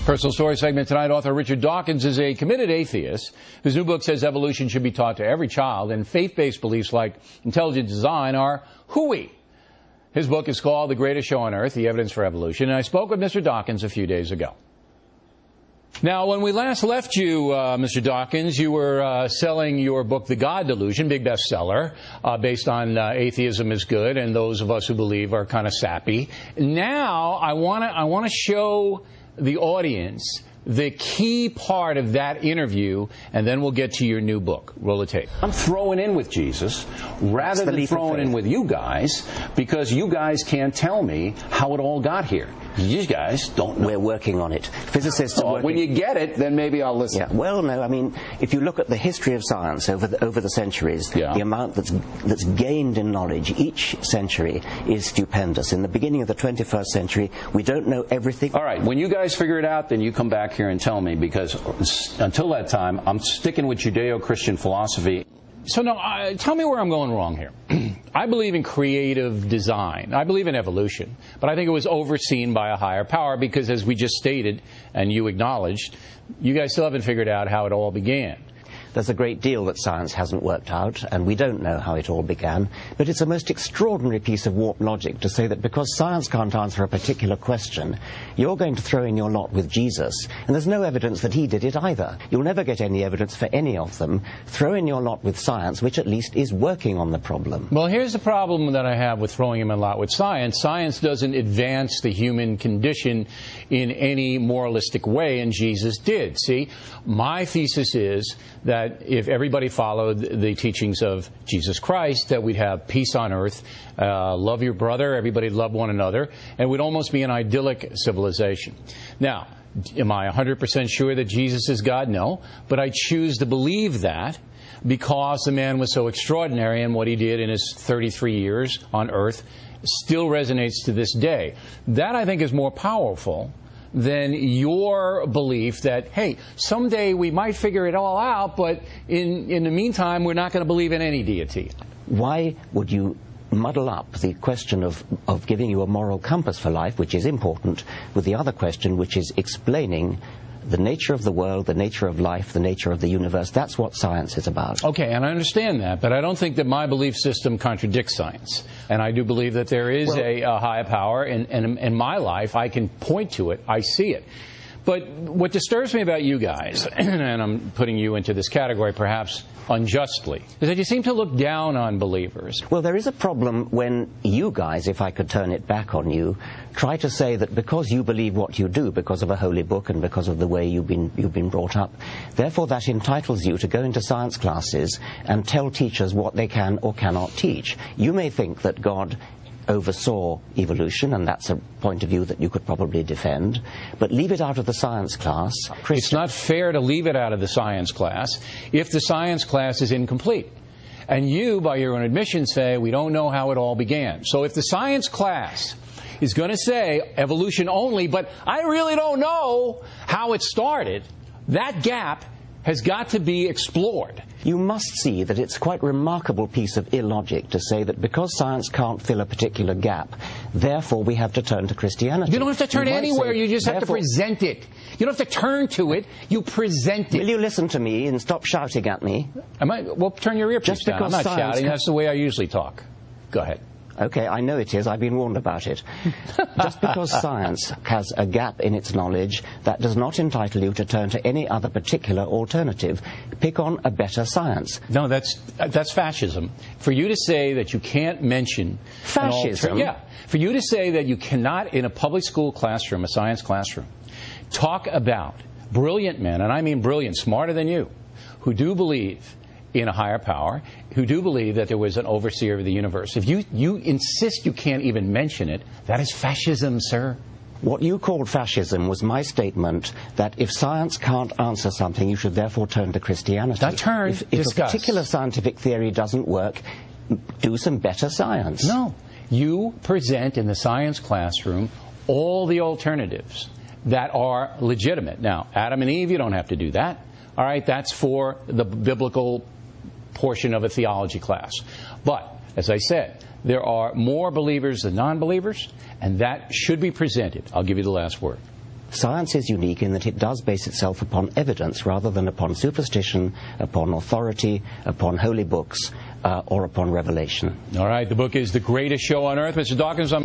Personal story segment tonight. Author Richard Dawkins is a committed atheist whose new book says evolution should be taught to every child, and faith-based beliefs like intelligent design are hooey. His book is called The Greatest Show on Earth, The Evidence for Evolution, and I spoke with Mr. Dawkins a few days ago. Now, when we last left you, Mr. Dawkins, you were selling your book, The God Delusion, big bestseller, based on atheism is good, and those of us who believe are kind of sappy. Now, I want to show the audience the key part of that interview, and then we'll get to your new book. Roll the tape. I'm throwing in with Jesus rather than throwing in with you guys, because you guys can't tell me how it all got here. You guys don't know. We're working on it. Physicists are working. When you get it, then maybe I'll listen. Yeah. Well, no, I mean, if you look at the history of science over the centuries, the amount that's gained in knowledge each century is stupendous. In the beginning of the 21st century, we don't know everything. All right, when you guys figure it out, then you come back here and tell me, because until that time, I'm sticking with Judeo-Christian philosophy. So now, tell me where I'm going wrong here. I believe in creative design. I believe in evolution. But I think it was overseen by a higher power because, as we just stated, and you acknowledged, you guys still haven't figured out how it all began. There's a great deal that science hasn't worked out, and we don't know how it all began. But it's a most extraordinary piece of warped logic to say that because science can't answer a particular question, you're going to throw in your lot with Jesus. And there's no evidence that he did it either. You'll never get any evidence for any of them. Throw in your lot with science, which at least is working on the problem. Well, here's the problem that I have with throwing him in lot with science. Science doesn't advance the human condition in any moralistic way, and Jesus did. See, my thesis is that if everybody followed the teachings of Jesus Christ, that we'd have peace on earth, love your brother, everybody love one another, and we'd almost be an idyllic civilization. Now, am I 100% sure that Jesus is God? No, but I choose to believe that because the man was so extraordinary, and what he did in his 33 years on earth still resonates to this day. That, I think, is more powerful than your belief that, hey, someday we might figure it all out, but in the meantime, we're not going to believe in any deity. Why would you muddle up the question of giving you a moral compass for life, which is important, with the other question, which is explaining the nature of the world, the nature of life, the nature of the universe? That's what science is about. Okay, and I understand that, but I don't think that my belief system contradicts science. And I do believe that there is a higher power, and in my life, I can point to it, I see it. But what disturbs me about you guys, and I'm putting you into this category perhaps unjustly, is that you seem to look down on believers. Well, there is a problem when you guys, if I could turn it back on you, try to say that because you believe what you do, because of a holy book and because of the way you've been brought up, therefore that entitles you to go into science classes and tell teachers what they can or cannot teach. You may think that God oversaw evolution, and that's a point of view that you could probably defend, but leave it out of the science class. It's not fair to leave it out of the science class if the science class is incomplete. And you, by your own admission, say, we don't know how it all began. So if the science class is going to say evolution only, but I really don't know how it started, that gap has got to be explored. You must see that it's quite a remarkable piece of illogic to say that because science can't fill a particular gap, therefore we have to turn to Christianity. You don't have to turn anywhere, you just have to present it. You don't have to turn to it, you present it. Will you listen to me and stop shouting at me? Well, turn your earpiece down. I'm not shouting, that's the way I usually talk. Go ahead. Okay, I know it is. I've been warned about it. Just because science has a gap in its knowledge, that does not entitle you to turn to any other particular alternative. Pick on a better science. No, that's fascism. For you to say that you can't mention fascism? For you to say that you cannot, in a public school classroom, a science classroom, talk about brilliant men, and I mean brilliant, smarter than you, who do believe in a higher power, who do believe that there was an overseer of the universe. If you insist you can't even mention it, that is fascism, sir. What you called fascism was my statement that if science can't answer something, you should therefore turn to Christianity. Not turn, if a particular scientific theory doesn't work, do some better science. No. You present in the science classroom all the alternatives that are legitimate. Now, Adam and Eve, you don't have to do that. All right, that's for the biblical portion of a theology class. But, as I said, there are more believers than non-believers, and that should be presented. I'll give you the last word. Science is unique in that it does base itself upon evidence rather than upon superstition, upon authority, upon holy books, or upon revelation. All right, the book is The Greatest Show on Earth. Mr. Dawkins,